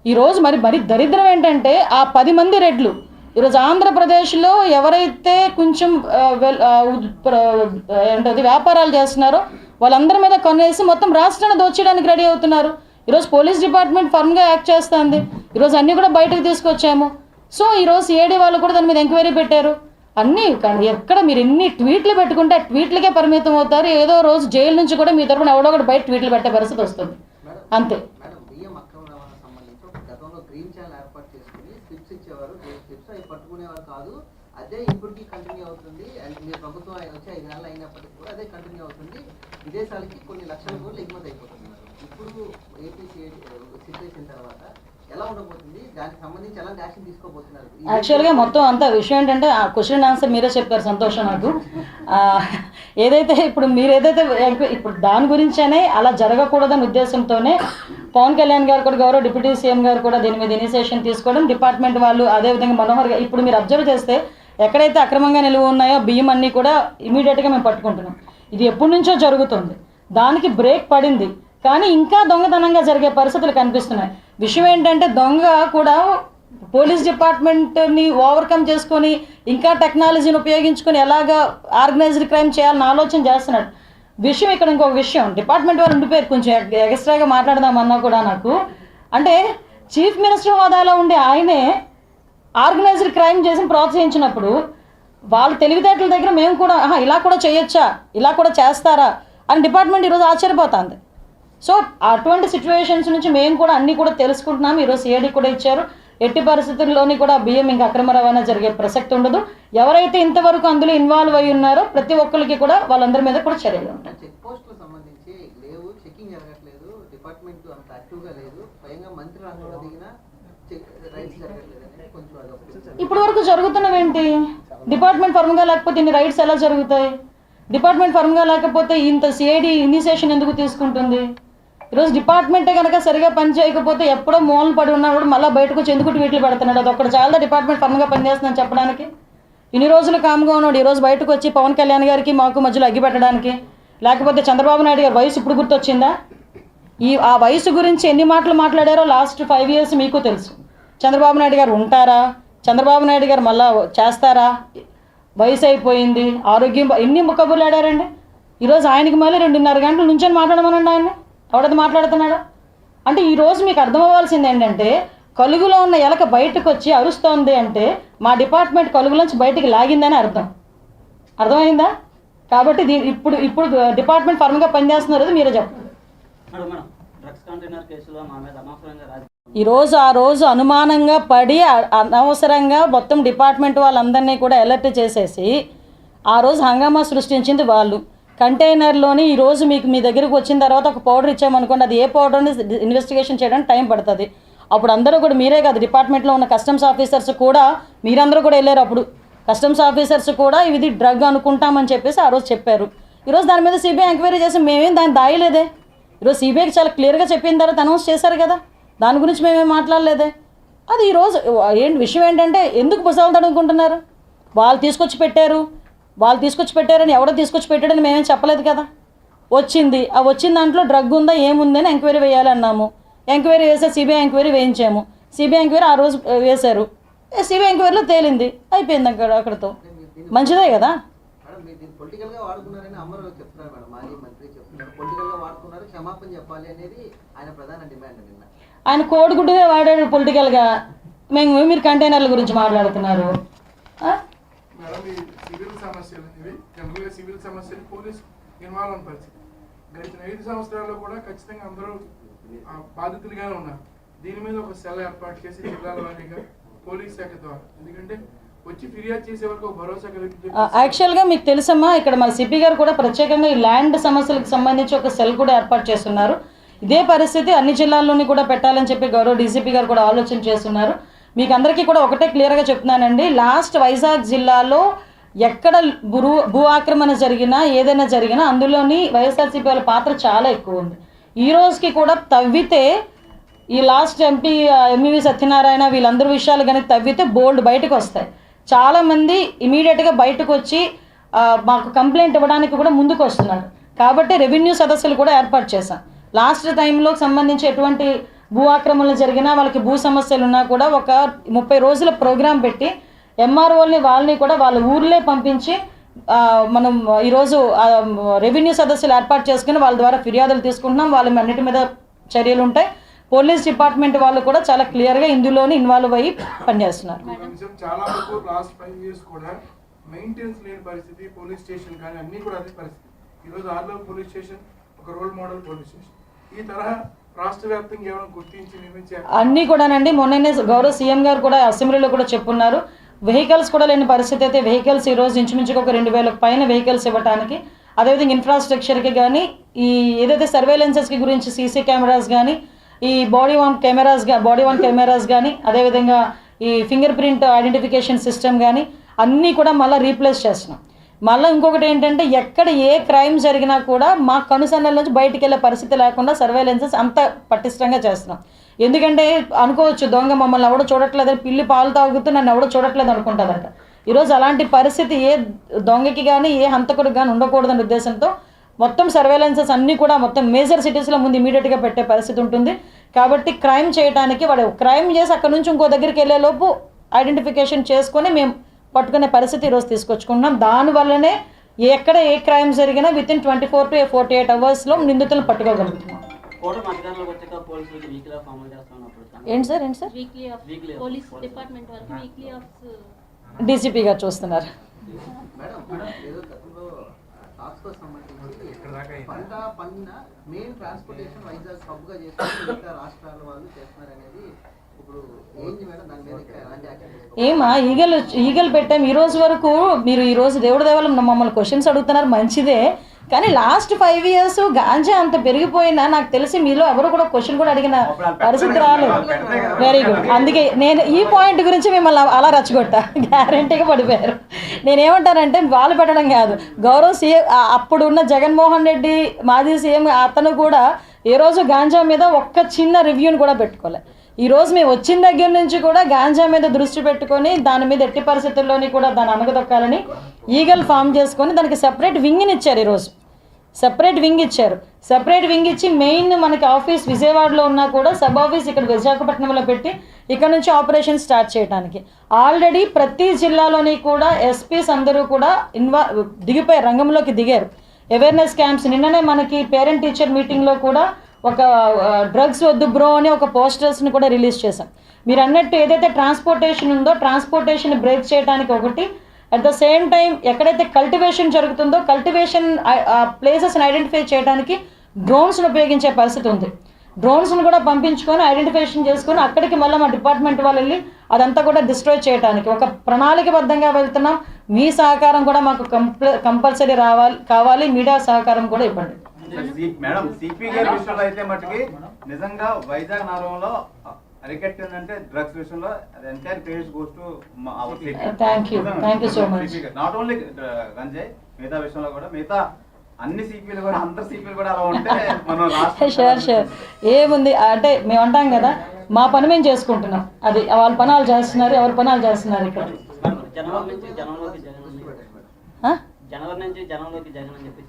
ఈరోజు మరి దరిద్రం ఏంటంటే ఆ 10 మంది రెడ్లు ఈరోజు ఆంధ్రప్రదేశ్లో ఎవరైతే కొంచెం ఏంటది వ్యాపారాలు చేస్తున్నారో వాళ్ళందరి మీద కొనేసి మొత్తం రాష్ట్రాన్ని దోచేయడానికి రెడీ అవుతున్నారు. ఈరోజు పోలీస్ డిపార్ట్మెంట్ ఫర్మ్గా యాక్ట్ చేస్తుంది. ఈరోజు అన్నీ కూడా బయటకు తీసుకొచ్చాము. సో ఈరోజు సిఐడి వాళ్ళు కూడా దాని మీద ఎంక్వైరీ పెట్టారు. అన్నీ ఎక్కడ మీరు ఎన్ని ట్వీట్లు పెట్టుకుంటే ఆ ట్వీట్లకే పరిమితం అవుతారు. ఏదో రోజు జైలు నుంచి కూడా మీ తరపున ఎవడో ఒకటి బయట ట్వీట్లు పెట్టే పరిస్థితి వస్తుంది. అంతే. అదే ఇప్పటికీ కంటిన్యూ అవుతుంది. అండ్ మీ ప్రభుత్వం వచ్చి 5 నెలలు అయినప్పటికీ కూడా అదే కంటిన్యూ అవుతుంది. విదేశాలకి కొన్ని లక్షల కోట్లు ఎగుమతి అయిపోతున్నారు. ఇప్పుడు ఏపీ సిచ్యువేషన్ తర్వాత ఎలా ఉండబోతుంది, దానికి సంబంధించి ఎలాంటి యాక్షన్ తీసుకోబోతున్నారు? యాక్చువల్గా మొత్తం అంత విషయం ఏంటంటే ఆ క్వశ్చన్ ఆన్సర్ మీరే చెప్పారు, సంతోషం నాకు. ఏదైతే ఇప్పుడు దాని గురించనే అలా జరగకూడదని ఉద్దేశంతోనే పవన్ కళ్యాణ్ గారు కూడా గౌరవ డిప్యూటీ సీఎం గారు కూడా దీని మీద ఇనిషియేషన్ తీసుకోవడం, డిపార్ట్మెంట్ వాళ్ళు అదేవిధంగా మనోహర్ గారు ఇప్పుడు మీరు అబ్జర్వ్ చేస్తే ఎక్కడైతే అక్రమంగా నిలువ ఉన్నాయో బియ్యం అన్నీ కూడా ఇమీడియట్గా మేము పట్టుకుంటున్నాం. ఇది ఎప్పటి నుంచో జరుగుతుంది, దానికి బ్రేక్ పడింది. కానీ ఇంకా దొంగతనంగా జరిగే పరిస్థితులు కనిపిస్తున్నాయి. విషయం ఏంటంటే దొంగ కూడా పోలీస్ డిపార్ట్మెంట్ని ఓవర్కమ్ చేసుకొని ఇంకా టెక్నాలజీని ఉపయోగించుకొని ఎలాగా ఆర్గనైజ్డ్ క్రైమ్ చేయాలని ఆలోచన చేస్తున్నాడు. విషయం ఇక్కడ ఇంకొక విషయం, డిపార్ట్మెంట్ వారు ఉండిపోయారు. కొంచెం ఎక్స్ట్రాగా మాట్లాడదామన్నా కూడా నాకు అంటే చీఫ్ మినిస్టర్ హోదాలో ఉండే ఆయనే ఆర్గనైజ్డ్ క్రైమ్ చేసి ప్రోత్సహించినప్పుడు వాళ్ళ తెలివితేటల దగ్గర మేము కూడా ఇలా కూడా చేయొచ్చా, ఇలా కూడా చేస్తారా అని డిపార్ట్మెంట్ ఈరోజు ఆశ్చర్యపోతుంది. సో అటువంటి సిచ్యువేషన్స్ నుంచి మేము కూడా అన్నీ కూడా తెలుసుకుంటున్నాం. ఈరోజు సిఐడి కూడా ఇచ్చారు. ఎట్టి పరిస్థితుల్లోని కూడా బియ్యం ఇంకా అక్రమ రవాణా జరిగే ప్రసక్తి ఉండదు. ఎవరైతే ఇంతవరకు అందులో ఇన్వాల్వ్ అయి ఉన్నారో ప్రతి ఒక్కరికి కూడా వాళ్ళందరి మీద కూడా చర్యలు ఉంటాయి. ఇప్పటి వరకు జరుగుతున్నవేంటి? డిపార్ట్మెంట్ ఫర్మ్గా లేకపోతే ఇన్ని రైట్స్ ఎలా జరుగుతాయి? డిపార్ట్మెంట్ ఫర్మ్గా లేకపోతే ఇంత సిఐడి ఇనిషియేషన్ ఎందుకు తీసుకుంటుంది? ఈరోజు డిపార్ట్మెంటే కనుక సరిగా పని చేయకపోతే ఎప్పుడో మూలన పడి ఉన్నప్పుడు మళ్ళీ బయటకు వచ్చి ఎందుకు ట్వీట్లు పెడుతున్నాడు? అది ఒక్కటి చాలా డిపార్ట్మెంట్ ఫర్మ్గా పనిచేస్తుందని చెప్పడానికి. ఇన్ని రోజులు కామ్గా ఉన్నాడు, ఈరోజు బయటకు వచ్చి పవన్ కళ్యాణ్ గారికి మాకు మధ్యలో అగ్గి పెట్టడానికి, లేకపోతే చంద్రబాబు నాయుడు గారి వయసు ఇప్పుడు గుర్తొచ్చిందా? ఆ వయసు గురించి ఎన్ని మాటలు మాట్లాడారో లాస్ట్ 5 years మీకు తెలుసు. చంద్రబాబు నాయుడు గారు ఉంటారా? చంద్రబాబు నాయుడు గారు మళ్ళా చేస్తారా? వయసు అయిపోయింది, ఆరోగ్యం, ఎన్ని కబుర్లు ఆడారండి. ఈరోజు ఆయనకి మళ్ళీ 2.5 గంటల నుంచొని మాట్లాడమనండి. ఆయన్ని ఎవడది మాట్లాడుతున్నాడా? అంటే ఈరోజు మీకు అర్థమవ్వాల్సింది ఏంటంటే కలుగులో ఉన్న ఎలక బయటకు వచ్చి అరుస్తోంది అంటే మా డిపార్ట్మెంట్ కలుగులోంచి బయటికి లాగిందని అర్థమైందా? కాబట్టి ఇప్పుడు డిపార్ట్మెంట్ ఫర్మ్గా పనిచేస్తున్నారు, మీరే చెప్పండి. ఈరోజు ఆ రోజు అనుమానంగా పడి అనవసరంగా మొత్తం డిపార్ట్మెంట్ వాళ్ళందరినీ కూడా అలర్ట్ చేసేసి ఆ రోజు హంగామా సృష్టించింది వాళ్ళు. కంటైనర్లోని ఈరోజు మీకు మీ దగ్గరకు వచ్చిన తర్వాత ఒక పౌడర్ ఇచ్చామనుకోండి, అది ఏ పౌడర్ అని ఇన్వెస్టిగేషన్ చేయడానికి టైం పడుతుంది. అప్పుడు అందరూ కూడా మీరే కాదు, డిపార్ట్మెంట్లో ఉన్న కస్టమ్స్ ఆఫీసర్స్ కూడా మీరందరూ కూడా వెళ్ళారు. అప్పుడు కస్టమ్స్ ఆఫీసర్స్ కూడా ఇది డ్రగ్ అనుకుంటామని చెప్పేసి ఆ రోజు చెప్పారు. ఈరోజు దాని మీద సిబిఐ ఎంక్వైరీ చేసి మేమేం దాన్ని దాయలేదే. ఈరోజు సిబిఐకి చాలా క్లియర్గా చెప్పిన తర్వాత అనౌన్స్ చేశారు కదా, దాని గురించి మేమేం మాట్లాడలేదే. అది ఈరోజు విషయం ఏంటంటే ఎందుకు పుస్తకాలు తడుముకుంటున్నారు? వాళ్ళు తీసుకొచ్చి పెట్టారని ఎవడో తీసుకొచ్చి పెట్టాడని మేమేం చెప్పలేదు కదా. వచ్చింది దాంట్లో డ్రగ్ ఉందా ఏముందని ఎంక్వైరీ వేయాలన్నాము. ఎంక్వైరీ వేసే సిబిఐ ఎంక్వైరీ వేయించాము. సిబిఐ ఎంక్వైరీ ఆ రోజు వేశారు. సిబిఐ ఎంక్వైరీలో తేలింది, అయిపోయింది అక్కడతో. మంచిదే కదా. ఆయన కోడిగుడ్డుగా వాడాడు పొలిటికల్గా. మీరు కంటైనర్ల గురించి మాట్లాడుతున్నారు. సివిల్ సమస్యలు పోలీసు ఇన్వాల్వ్ పరిస్థితి గడిచిన 5 సంవత్సరాల్లో కూడా ఖచ్చితంగా అందరూ బాధితులుగానే ఉన్నారు. దీని మీద ఒక సెల్ ఏర్పాటు చేసి జిల్లాల వారీగా పోలీస్ శాఖ ద్వారా, ఎందుకంటే వచ్చి ఫిర్యాదు చేసే వరకు భరోసా కలిగి. యాక్చువల్గా మీకు తెలుసమ్మా, ఇక్కడ మన సిపి గారు కూడా ప్రత్యేకంగా ఈ ల్యాండ్ సమస్యలకు సంబంధించి ఒక సెల్ కూడా ఏర్పాటు చేస్తున్నారు. ఇదే పరిస్థితి అన్ని జిల్లాల్లోని కూడా పెట్టాలని చెప్పి గౌరవ డీసీపీ గారు కూడా ఆలోచన చేస్తున్నారు. మీకు అందరికీ కూడా ఒకటే క్లియర్గా చెప్తున్నానండి, లాస్ట్ వైజాగ్ జిల్లాలో ఎక్కడ భూ ఆక్రమణ జరిగినా ఏదైనా జరిగినా అందులోని వైఎస్ఆర్సీపీ వాళ్ళ పాత్ర చాలా ఎక్కువ ఉంది. ఈ రోజుకి కూడా తవ్వితే ఈ లాస్ట్ ఎంఈవి సత్యనారాయణ వీళ్ళందరూ విషయాలు కానీ తవ్వితే బోల్డ్ బయటకు వస్తాయి. చాలామంది ఇమీడియట్గా బయటకు వచ్చి మాకు కంప్లైంట్ ఇవ్వడానికి కూడా ముందుకు వస్తున్నారు. కాబట్టి రెవెన్యూ సదస్సులు కూడా ఏర్పాటు చేశాం. లాస్ట్ టైంలో సంబంధించి ఎటువంటి భూ ఆక్రమణలు జరిగినా వాళ్ళకి భూ సమస్యలు ఉన్నా కూడా ఒక 30 రోజుల ప్రోగ్రాం పెట్టి ఎంఆర్ఓల్ని వాళ్ళని కూడా వాళ్ళ ఊర్లే పంపించి మనం ఈరోజు రెవెన్యూ సదస్సులు ఏర్పాటు చేసుకుని వాళ్ళ ద్వారా ఫిర్యాదులు తీసుకుంటున్నాం. వాళ్ళ అన్నిటి మీద చర్యలు ఉంటాయి. పోలీస్ డిపార్ట్మెంట్ వాళ్ళు కూడా చాలా క్లియర్గా ఇందులోనే ఇన్వాల్వ్ అయ్యి పనిచేస్తున్నారు. చాలా వరకు లాస్ట్ 5 years కూడా మెయింటెనెన్స్ లేని పరిస్థితి, పోలీస్ స్టేషన్ కానీ అన్నీ కూడా అదే పరిస్థితి. ఈరోజు ఆర్లో పోలీస్ స్టేషన్ ఒక రోల్ మోడల్ పోలీస్ స్టేషన్. ఈ తరహా రాష్ట్ర వ్యాప్తంగా ఏమైనా గుర్తించి నిర్మించారు అన్నీ కూడానండి. మొన్ననే గౌరవ సీఎం గారు కూడా అసెంబ్లీలో కూడా చెప్పున్నారు. వెహికల్స్ కూడా లేని పరిస్థితి అయితే వెహికల్స్ ఈరోజు ఇంచుమించుగా ఒక 2000 పైన వెహికల్స్ ఇవ్వడానికి, అదేవిధంగా ఇన్ఫ్రాస్ట్రక్చర్కి కానీ ఈ ఏదైతే సర్వేలెన్సెస్కి గురించి సీసీ కెమెరాస్ కానీ ఈ బాడీ వాన్ కెమెరాస్ కానీ అదేవిధంగా ఈ ఫింగర్ ప్రింట్ ఐడెంటిఫికేషన్ సిస్టమ్ కానీ అన్నీ కూడా మళ్ళీ రీప్లేస్ చేస్తున్నాం. మళ్ళీ ఇంకొకటి ఏంటంటే ఎక్కడ ఏ క్రైమ్ జరిగినా కూడా మా కనుసన్నల నుంచి బయటికి వెళ్ళే పరిస్థితి లేకుండా సర్వేలెన్సెస్ అంత పటిష్టంగా చేస్తున్నాం. ఎందుకంటే అనుకోవచ్చు దొంగ మమ్మల్ని ఎవడో చూడట్లేదని, పిల్లి పాలు తాగుతూ నన్ను ఎవడో చూడట్లేదు అనుకుంటుందట. ఈరోజు అలాంటి పరిస్థితి ఏ దొంగకి కానీ ఏ హంతకుడికి కానీ ఉండకూడదనే ఉద్దేశంతో మొత్తం సర్వేలెన్సెస్ అన్నీ కూడా మొత్తం మేజర్ సిటీస్లో ముందు ఇమీడియట్గా పెట్టే పరిస్థితి ఉంటుంది. కాబట్టి క్రైమ్ చేయడానికి వాడు క్రైమ్ చేసి అక్కడ నుంచి ఇంకో దగ్గరికి వెళ్ళేలోపు ఐడెంటిఫికేషన్ చేసుకొని మేము పట్టుకునే పరిస్థితి ఈరోజు తీసుకొచ్చుకుంటున్నాం. దానివల్లనే ఎక్కడ ఏ క్రైమ్ జరిగినా వితిన్ 24 to 48 అవర్స్లో నిందితులను పట్టుకోగలుగుతున్నాం. ఏంటి సార్ డీసీపీ గారు చూస్తున్నారు. పంట మెయిన్ ట్రాన్స్పోర్టేషన్ వైజాగ్ హబ్గా చేసుకుని మిగతా రాష్ట్రాల వాళ్ళు చేస్తున్నారు అనేది ఇప్పుడు ఏంటి మేడం? దాని మీద ఎలాంటి యాక్షన్ తీసుకోవాలి? ఏమా ఈగలు పెట్టాం ఈ రోజు వరకు. మీరు ఈరోజు దేవుడి దేవాలయం మమ్మల్ని క్వశ్చన్స్ అడుగుతున్నారు, మంచిదే. కానీ లాస్ట్ 5 years గాంజా అంత పెరిగిపోయినా నాకు తెలిసి మీలో ఎవరు కూడా క్వశ్చన్ కూడా అడిగిన పరిస్థితి రాలేదు. Very good. అందుకే నేను ఈ పాయింట్ గురించి మిమ్మల్ని అలా రచ్చగొట్టా, గ్యారంటీగా పడిపోయారు. నేనేమంటానంటే వాళ్ళు పెట్టడం కాదు, గౌరవ్ సీఎం అప్పుడున్న జగన్మోహన్ రెడ్డి మాజీ సీఎం అతను కూడా ఏ రోజు గాంజా మీద ఒక్క చిన్న రివ్యూని కూడా పెట్టుకోలే. ఈరోజు మేము వచ్చిన దగ్గర నుంచి కూడా గాంజా మీద దృష్టి పెట్టుకొని దాని మీద ఎట్టి పరిస్థితుల్లోని కూడా దాన్ని అనగదొక్కాలని ఈగల్ ఫామ్ చేసుకొని దానికి సెపరేట్ వింగ్ని ఇచ్చారు. ఈరోజు సెపరేట్ వింగ్ ఇచ్చి మెయిన్ మనకి ఆఫీస్ విజయవాడలో ఉన్నా కూడా సబ్ ఆఫీస్ ఇక్కడ విశాఖపట్నంలో పెట్టి ఇక్కడ నుంచి ఆపరేషన్ స్టార్ట్ చేయడానికి ఆల్రెడీ ప్రతి జిల్లాలోని కూడా ఎస్పీస్ అందరూ కూడా దిగిపోయారు, రంగంలోకి దిగారు. అవేర్నెస్ క్యాంప్స్ నిన్ననే మనకి పేరెంట్ టీచర్ మీటింగ్లో కూడా ఒక డ్రగ్స్ వద్దు బ్రో అని ఒక పోస్టర్స్ని కూడా రిలీజ్ చేశాం. మీరు అన్నట్టు ఏదైతే ట్రాన్స్పోర్టేషన్ ఉందో ట్రాన్స్పోర్టేషన్ బ్రేక్ చేయడానికి ఒకటి, అట్ ద సేమ్ టైం ఎక్కడైతే కల్టివేషన్ జరుగుతుందో కల్టివేషన్ ప్లేసెస్ని ఐడెంటిఫై చేయడానికి డ్రోన్స్ని ఉపయోగించే పరిస్థితి ఉంది. డ్రోన్స్ని కూడా పంపించుకొని ఐడెంటిఫికేషన్ చేసుకొని అక్కడికి మళ్ళీ మా డిపార్ట్మెంట్ వాళ్ళు వెళ్ళి అదంతా కూడా డిస్ట్రాయ్ చేయడానికి ఒక ప్రణాళికబద్ధంగా వెళ్తున్నాం. మీ సహకారం కూడా మాకు కంపల్సరీ కావాలి, మీడియా సహకారం కూడా ఇవ్వండి. మేడం సిపి గారి విషయంలో అయితే మటుకి నిజంగా వైజాగ్ నగరంలో అరికట్టిందంటే డ్రగ్స్ విషయంలో entire credit goes to our city. Thank you so much. Not only గంజాయి, మిగతా విషయంలో కూడా మిగతా అన్ని సిపిలు కూడా అందరు సిపిలు కూడా అలా ఉంటే మనం షూర్ ఏముంది అంటే మేము అంటాం కదా, మా పని మేము చేసుకుంటున్నాం, అది వాళ్ళ పనాలు చేస్తున్నారు, ఎవరి పనాలు చేస్తున్నారు. ఇక్కడ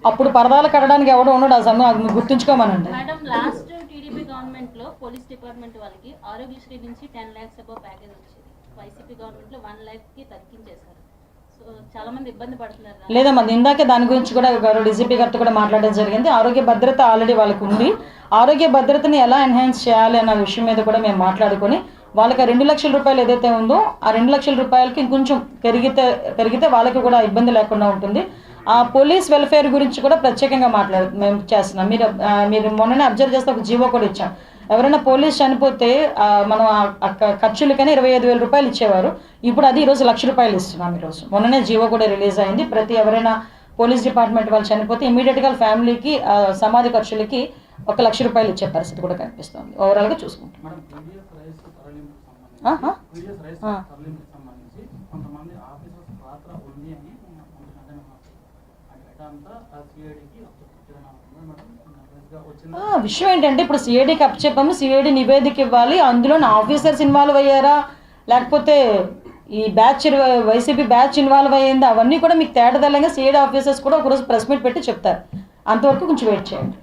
అప్పుడు పరదాలు కట్టడానికి ఎవడో ఉండడు, అసలు అది గుర్తుంచుకోమనండి. మేడం లాస్ట్ టీడీపీ గవర్నమెంట్ లో పోలీస్ డిపార్ట్మెంట్ వాళ్ళకి ఆరోగ్యశ్రీ నుంచి 10 lakhs అబౌవ్ ప్యాకేజ్ వచ్చింది. వైసీపీ గవర్నమెంట్ లో 1 lakh కి తగ్గించేశారు. సో చాలా మంది ఇబ్బంది పడుతున్నారు. లేదమ్మా, ఇందాకే దాని గురించి కూడా గౌరవ డీజీపీ గారితో కూడా మాట్లాడడం జరిగింది. ఆరోగ్య భద్రత ఆల్రెడీ వాళ్ళకు ఉంది. ఆరోగ్య భద్రతని ఎలా ఎన్హాన్స్ చేయాలి అన్న విషయం మీద కూడా మేము మాట్లాడుకొని వాళ్ళకి 2 లక్షల రూపాయలు ఏదైతే ఉందో ఆ 2 లక్షల రూపాయలకి ఇంకొంచెం పెరిగితే వాళ్ళకి కూడా ఇబ్బంది లేకుండా ఉంటుంది. ఆ పోలీస్ వెల్ఫేర్ గురించి కూడా ప్రత్యేకంగా మేము చేస్తున్నాం. మీరు మొన్ననే అబ్జర్వ్ చేస్తే ఒక జీవో కూడా ఇచ్చాం. ఎవరైనా పోలీస్ చనిపోతే మనం ఖర్చులకని 25,000 రూపాయలు ఇచ్చేవారు, ఇప్పుడు అది ఈరోజు 1 లక్ష రూపాయలు ఇస్తున్నాం. ఈరోజు మొన్ననే జీవో కూడా రిలీజ్ అయింది. ఎవరైనా పోలీస్ డిపార్ట్మెంట్ వాళ్ళు చనిపోతే ఇమీడియట్గా ఫ్యామిలీకి సమాధి ఖర్చులకి 1 లక్ష రూపాయలు ఇచ్చే పరిస్థితి కూడా కనిపిస్తుంది. ఓవరాల్గా చూసుకుంటాం. విషయం ఏంటంటే ఇప్పుడు సిఐడికి అప్పచెప్పాము, సిఐడి నివేదిక ఇవ్వాలి, అందులో నా ఆఫీసర్స్ ఇన్వాల్వ్ అయ్యారా లేకపోతే ఈ బ్యాచ్ వైసీపీ బ్యాచ్ ఇన్వాల్వ్ అయ్యిందా అవన్నీ కూడా మీకు తేటదల్లంగా సిఐడి ఆఫీసర్స్ కూడా ఒకరోజు ప్రెస్ మీట్ పెట్టి చెప్తారు. అంతవరకు కొంచెం వెయిట్ చేయండి.